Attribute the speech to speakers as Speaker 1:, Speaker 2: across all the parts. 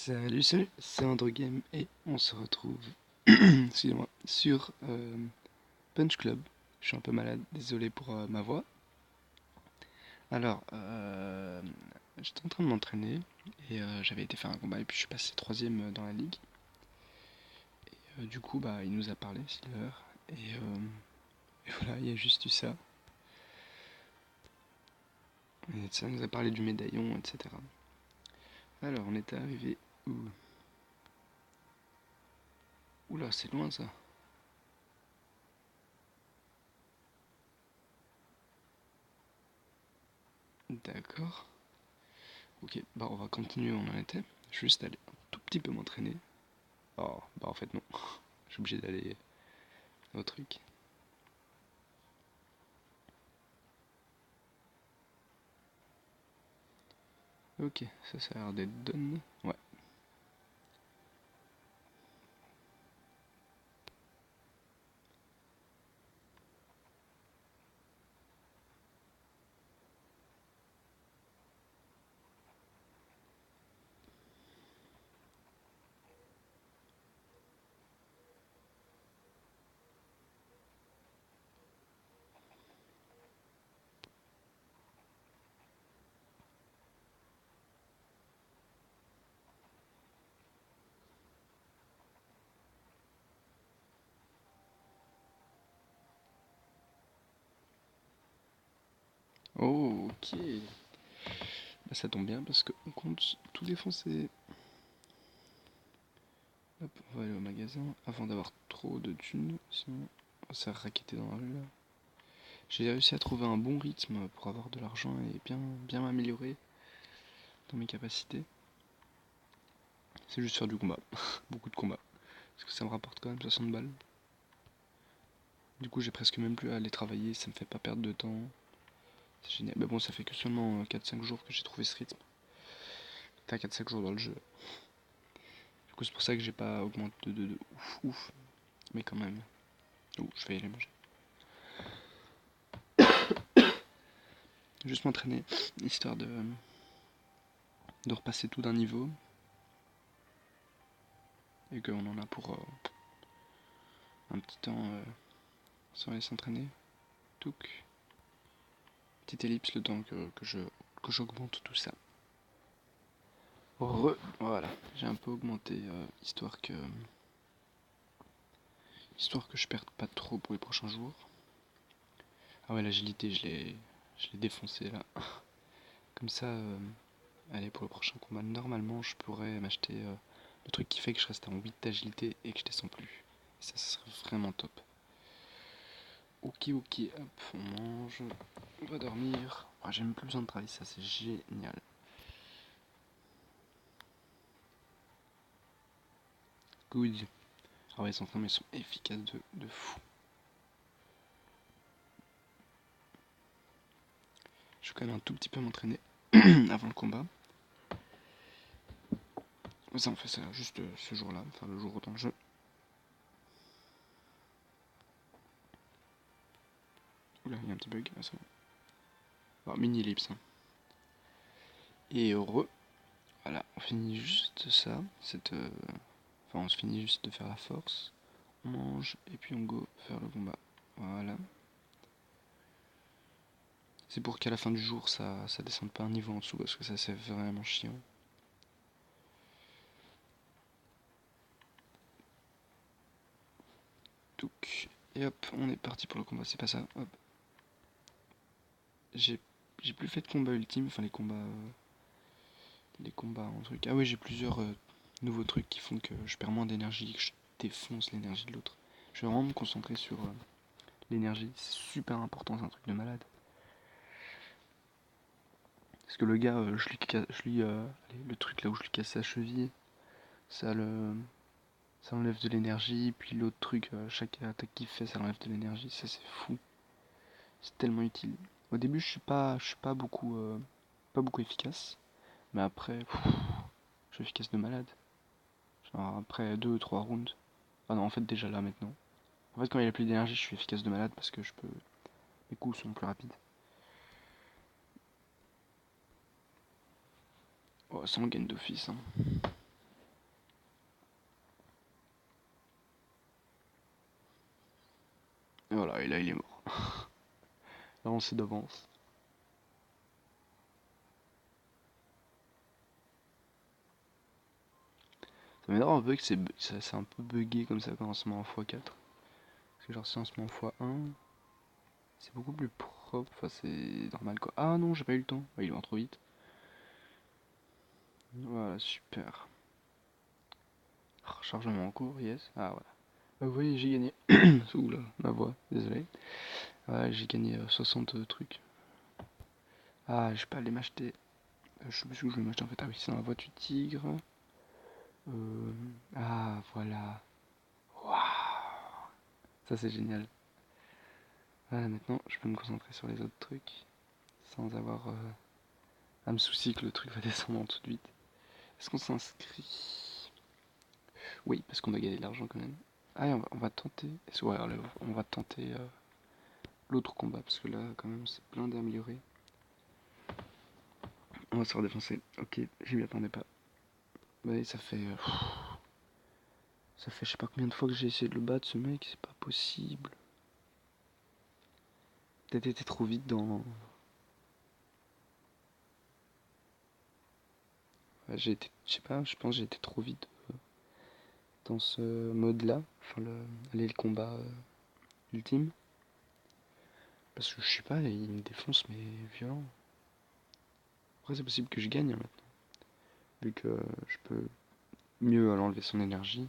Speaker 1: Salut, c'est Androgame et on se retrouve excusez-moi, sur Punch Club. Je suis un peu malade, désolé pour ma voix. Alors, j'étais en train de m'entraîner et j'avais été faire un combat et puis je suis passé troisième dans la ligue. Du coup, bah, il nous a parlé, Silver, et voilà, il y a juste eu ça. Et ça nous a parlé du médaillon, etc. Alors, on était arrivé où? Oula, c'est loin ça. D'accord. Ok, bah on va continuer où on en était. Je vais juste aller un tout petit peu m'entraîner. Oh, bah en fait non. Je suis obligé d'aller au truc. Ok, ça a l'air d'être done. Ouais. Oh, ok. Bah ça tombe bien parce qu'on compte tout défoncer. Hop, on va aller au magasin avant d'avoir trop de thunes. Sinon, on va se faire racketter dans la rue là. J'ai réussi à trouver un bon rythme pour avoir de l'argent et bien m'améliorer dans mes capacités. C'est juste faire du combat. Beaucoup de combat. Parce que ça me rapporte quand même 60 balles. Du coup, j'ai presque même plus à aller travailler, ça me fait pas perdre de temps. C'est génial. Mais bon, ça fait que seulement 4-5 jours que j'ai trouvé ce rythme. T'as 4-5 jours dans le jeu. Du coup, c'est pour ça que j'ai pas augmenté de ouf. Mais quand même. Ouh, je vais y aller manger. Juste m'entraîner, histoire de repasser tout d'un niveau. Et qu'on en a pour un petit temps sans aller s'entraîner. Touc. Petite ellipse le temps que j'augmente tout ça. Voilà. J'ai un peu augmenté histoire que je perde pas trop pour les prochains jours. Ah ouais, l'agilité, je l'ai défoncé là. Comme ça, allez, pour le prochain combat, normalement, je pourrais m'acheter le truc qui fait que je reste en 8 d'agilité et que je descends plus. Ça serait vraiment top. Ok, hop, on mange, on va dormir. Ah, j'ai même plus besoin de travailler, ça c'est génial. Good. Ah ouais, les entraînements ils sont efficaces de fou. Je vais quand même un tout petit peu m'entraîner avant le combat. Ça, on fait ça juste ce jour-là, enfin le jour dans le jeu. Oula, il y a un petit bug, ah, c'est bon. Alors, mini ellipse. Hein. Et heureux. Voilà, on finit juste ça. Enfin, on se finit juste de faire la force. On mange et puis on go faire le combat. Voilà. C'est pour qu'à la fin du jour, ça descende pas un niveau en dessous parce que ça c'est vraiment chiant. Touc. Et hop, on est parti pour le combat. C'est pas ça. Hop. J'ai j'ai plus fait de combat ultime. Enfin les combats en truc. Ah oui, j'ai plusieurs nouveaux trucs qui font que je perds moins d'énergie, que je défonce l'énergie de l'autre. Je vais vraiment me concentrer sur l'énergie. C'est super important, c'est un truc de malade. Parce que le gars, le truc là où je lui casse sa cheville, ça le, ça enlève de l'énergie. Puis l'autre truc, chaque attaque qu'il fait, ça enlève de l'énergie. Ça c'est fou. C'est tellement utile. Au début, je suis pas beaucoup efficace. Mais après, je suis efficace de malade. Genre après 2 ou 3 rounds. Ah non, en fait déjà là maintenant. En fait quand il a plus d'énergie, je suis efficace de malade parce que mes coups sont plus rapides. Oh, ça on gagne d'office. Hein. Voilà, et là il est mort. Là on sait d'avance. Ça m'énerve un peu que c'est un peu bugué comme ça quand on se met en x4. Parce que genre si on se met en x1, c'est beaucoup plus propre, enfin c'est normal quoi. Ah non, j'ai pas eu le temps. Ouais, il va trop vite. Voilà, super. Rechargement en cours, yes. Ah voilà. Bah, vous voyez, j'ai gagné. Oula, ma voix, désolé. Ouais, j'ai gagné 60 trucs. Ah, je vais pas aller m'acheter. Je sais plus où je vais m'acheter en fait. Ah oui, c'est dans la voie du tigre. Ah, voilà. Waouh, ça c'est génial. Voilà, maintenant je peux me concentrer sur les autres trucs sans avoir à me soucier que le truc va descendre tout de suite. Est-ce qu'on s'inscrit? Oui, parce qu'on doit gagner de l'argent quand même. Ah, et on va tenter. Ouais, allez, on va tenter l'autre combat parce que là, quand même, c'est plein d'améliorer. On va se faire défoncer. Ok, j'y m'y attendais pas. Ouais, ça fait je sais pas combien de fois que j'ai essayé de le battre, ce mec, c'est pas possible. Peut-être été trop vite dans. Ouais, j'ai été, je sais pas, je pense que j'ai été trop vite dans ce mode-là. Enfin, aller le combat ultime. Parce que je sais pas, il me défonce, mais violent. Après, c'est possible que je gagne hein, maintenant. Vu que je peux mieux enlever son énergie.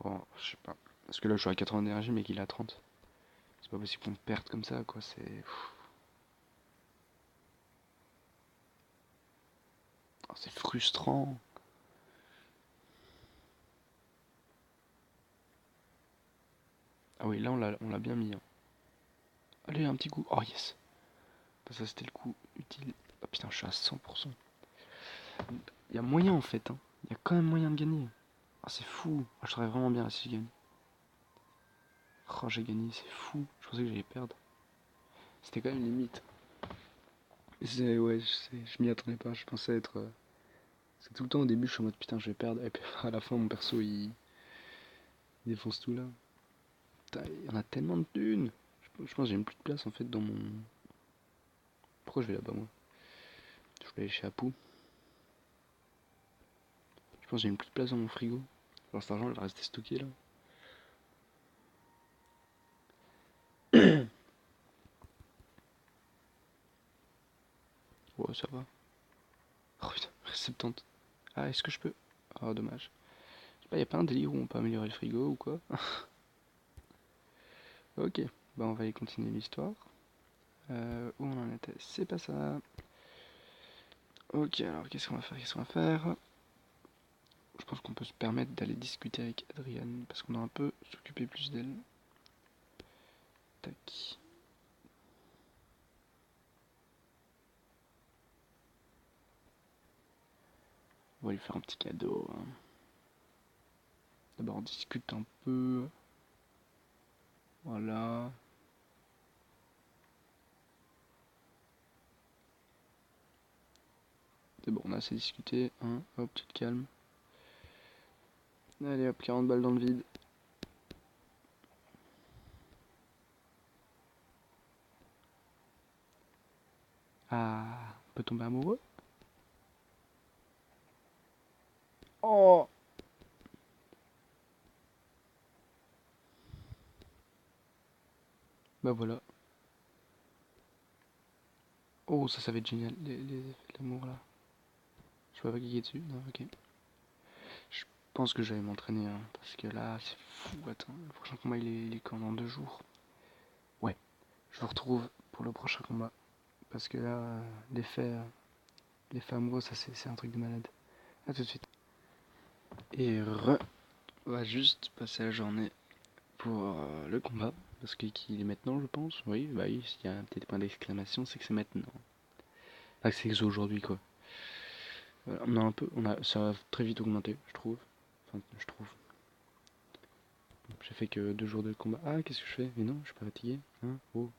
Speaker 1: Oh, je sais pas. Parce que là, je suis à 80 d'énergie, mais qu'il a 30. C'est pas possible qu'on perde comme ça, quoi. C'est frustrant. Ah oui, là, on l'a bien mis. Hein. Allez, un petit coup. Oh, yes. Ça, c'était le coup utile. Ah putain, je suis à 100%. Il y a moyen, en fait. Hein. Il y a quand même moyen de gagner. Ah, c'est fou. Ah, je serais vraiment bien là si je gagne. Oh, j'ai gagné, c'est fou. Je pensais que j'allais perdre. C'était quand même limite. Ouais, je m'y attendais pas. Je pensais être. C'est tout le temps au début, je suis en mode putain, je vais perdre. Et puis à la fin, mon perso il défonce tout là. Putain, il y en a tellement de thunes. Je pense que j'ai même plus de place en fait dans mon. Pourquoi je vais là-bas moi? Je vais aller chez Apu. Je pense que j'ai même plus de place dans mon frigo. Alors cet argent il va rester stocké là. Ouais, ça va. Oh putain, reste 70. Ah, est-ce que je peux. Ah, dommage. Je sais pas, y'a pas un délire où on peut améliorer le frigo ou quoi? Ok, bah on va aller continuer l'histoire. Où on en était? C'est pas ça. Ok, alors qu'est-ce qu'on va faire? Je pense qu'on peut se permettre d'aller discuter avec Adriane parce qu'on a un peu s'occuper plus d'elle. Tac. On va lui faire un petit cadeau. Hein. D'abord on discute un peu. Voilà. C'est bon, on a assez discuté. Hein. Hop, tu te calmes. Allez hop, 40 balles dans le vide. Ah, on peut tomber amoureux? Oh! Bah voilà. Oh, ça va être génial, les effets de l'amour là. Je peux pas cliquer dessus? Non, ok. Je pense que je vais m'entraîner, hein, parce que là, c'est fou. Attends, le prochain combat il est quand dans 2 jours? Ouais, je vous retrouve pour le prochain combat. Parce que là, l'effet amoureux, ça c'est un truc de malade. A tout de suite. Et on va juste passer la journée pour le combat. Parce qu'il est maintenant, je pense. Oui, bah oui, s'il y a un petit point d'exclamation, c'est que c'est maintenant. Ah, c'est que aujourd'hui, quoi. Voilà, ça a très vite augmenté, je trouve. Enfin, je trouve. J'ai fait que 2 jours de combat. Ah, qu'est-ce que je fais? Mais non, je suis pas fatigué. Hein? Oh,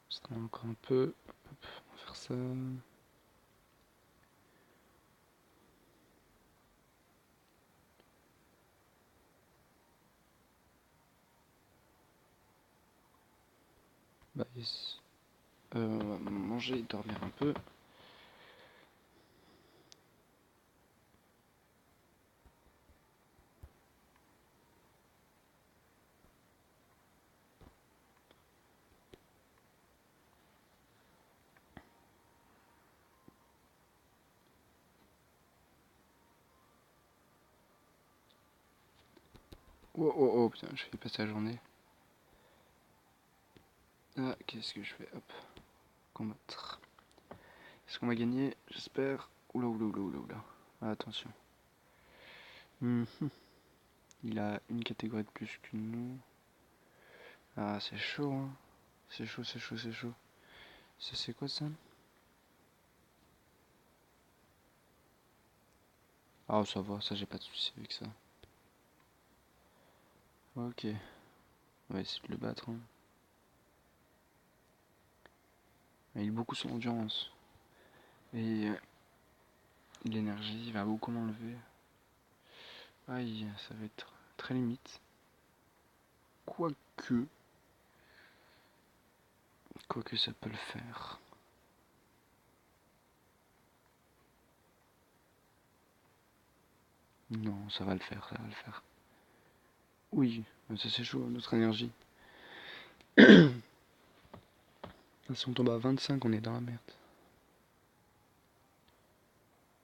Speaker 1: ça encore un peu. Hop, on va faire ça. Bah, yes. On va manger et dormir un peu. Oh oh oh, putain, je fais passer la journée. Ah, qu'est-ce que je fais? Hop, combattre. Est-ce qu'on va gagner? J'espère. Oula, oula, oula, oula, oula. Ah, attention. Il a une catégorie de plus que nous. Ah, c'est chaud, hein. C'est chaud, c'est chaud, c'est chaud. Ça, c'est quoi ça? Ah, ça va, ça, j'ai pas de soucis avec ça. Ok, on va essayer de le battre, hein. Il a beaucoup son endurance. Et l'énergie va beaucoup m'enlever. Aïe, ça va être très limite. Quoique. Quoique ça peut le faire. Non, ça va le faire, ça va le faire. Oui, ça c'est chaud, notre énergie. Si on tombe à 25, on est dans la merde.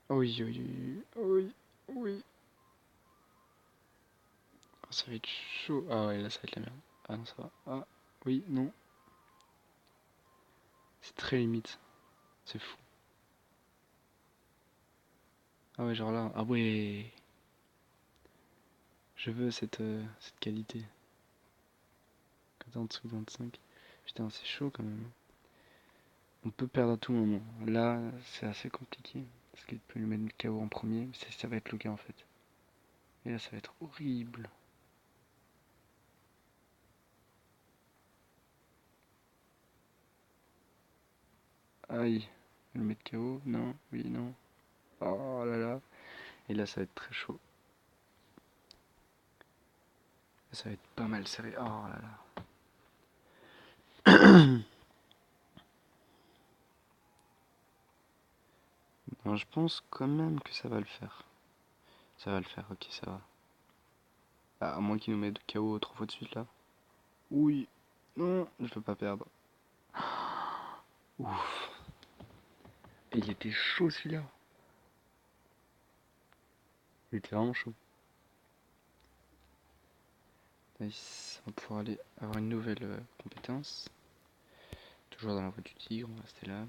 Speaker 1: Oui, oui, oui, oui, oui. Ah, ça va être chaud. Ah ouais, là ça va être la merde. Ah non, ça va. Ah, oui, non. C'est très limite. C'est fou. Ah ouais, genre là. Ah ouais. Je veux cette qualité. Quand t'es en dessous de 25. Putain, c'est chaud quand même. On peut perdre à tout moment. Là, c'est assez compliqué. Parce qu'il peut lui mettre le KO en premier. Mais ça va être le cas en fait. Et là, ça va être horrible. Aïe. Le mettre KO? Non, oui, non. Oh là là. Et là, ça va être très chaud. Ça va être pas mal serré. Oh là là. Non, je pense quand même que ça va le faire. Ça va le faire, ok, ça va. Ah, à moins qu'il nous mette KO 3 fois de suite là. Oui. Non, je peux pas perdre. Ouf. Et il était chaud celui-là. Il était vraiment chaud. Nice. On va pouvoir aller avoir une nouvelle compétence. Toujours dans la voie du tigre, on va rester là.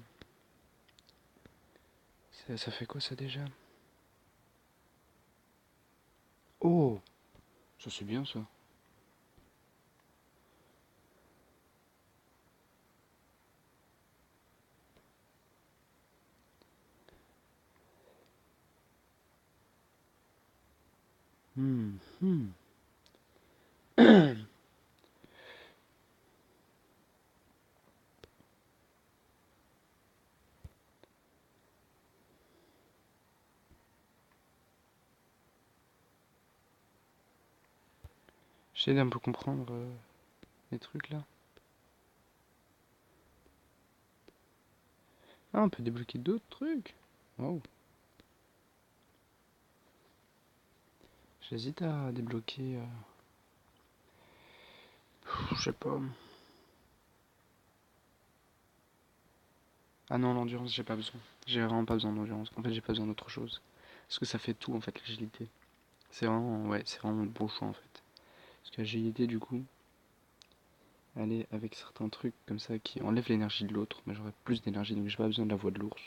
Speaker 1: Ça fait quoi ça déjà? Oh, ça c'est bien ça. Hmm, hmm. J'essaie d'un peu comprendre les trucs là. Ah, on peut débloquer d'autres trucs. Wow. J'hésite à débloquer. Je sais pas. Ah non, l'endurance, j'ai pas besoin. J'ai vraiment pas besoin d'endurance. En fait, j'ai pas besoin d'autre chose. Parce que ça fait tout en fait, l'agilité. C'est vraiment, ouais, c'est vraiment le bon choix en fait. Parce que l'agilité, du coup, aller avec certains trucs comme ça qui enlèvent l'énergie de l'autre, mais j'aurais plus d'énergie donc j'ai pas besoin de la voix de l'ours.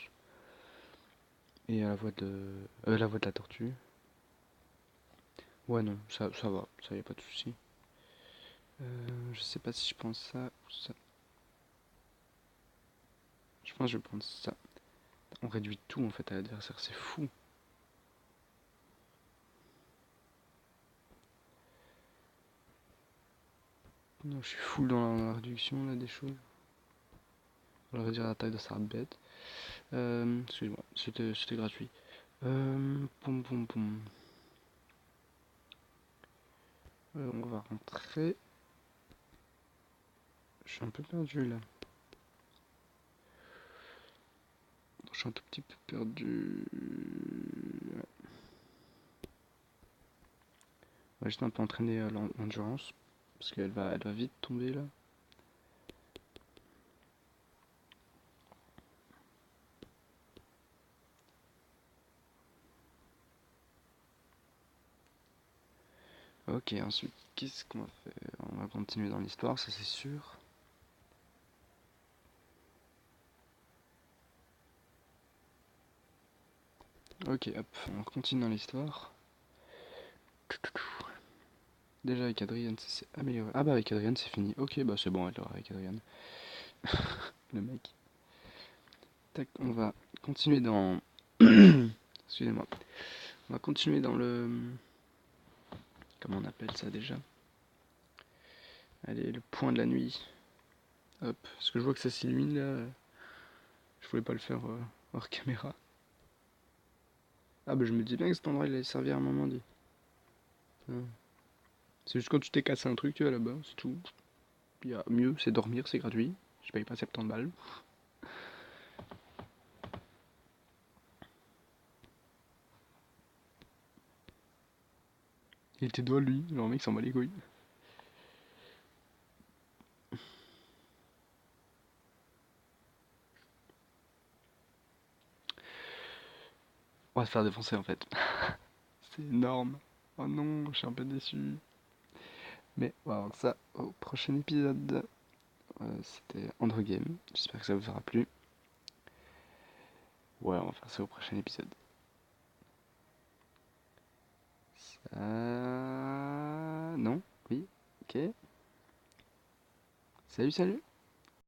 Speaker 1: Et la voix de la tortue. Ouais, non, ça va, ça y a pas de souci. Je sais pas si je prends ça ou ça. Je pense que je vais prendre ça. On réduit tout en fait à l'adversaire, c'est fou. Non, je suis full dans la réduction là des choses. On va réduire la taille de sa bête. Excuse-moi, c'était gratuit. Poum poum poum. On va rentrer. Je suis un peu perdu là. Je suis un tout petit peu perdu. Ouais. On va juste un peu entraîner l'endurance. Parce elle va vite tomber là. Ok, ensuite, qu'est-ce qu'on va faire? On va continuer dans l'histoire, ça c'est sûr. Ok, hop, on continue dans l'histoire. Déjà avec Adrienne, ça s'est amélioré. Ah bah avec Adrienne, c'est fini. Ok, bah c'est bon alors avec Adrienne. Le mec. Tac, on va continuer dans... Excusez-moi. On va continuer dans le... Comment on appelle ça déjà? Allez, le point de la nuit. Hop, parce que je vois que ça s'illumine là. Je voulais pas le faire hors caméra. Ah bah je me dis bien que cet endroit il allait servir à un moment dit. C'est juste quand tu t'es cassé un truc, tu vas là-bas, c'est tout. Il y a mieux, c'est dormir, c'est gratuit. Je paye pas 70 balles. Il était doigt lui, genre le mec s'en bat les couilles. On va se faire défoncer en fait. C'est énorme. Oh non, je suis un peu déçu. Mais on va voir ça au prochain épisode. C'était Andro Game. J'espère que ça vous aura plu. Ouais, on va faire ça au prochain épisode. Non? Oui? Ok. Salut, salut!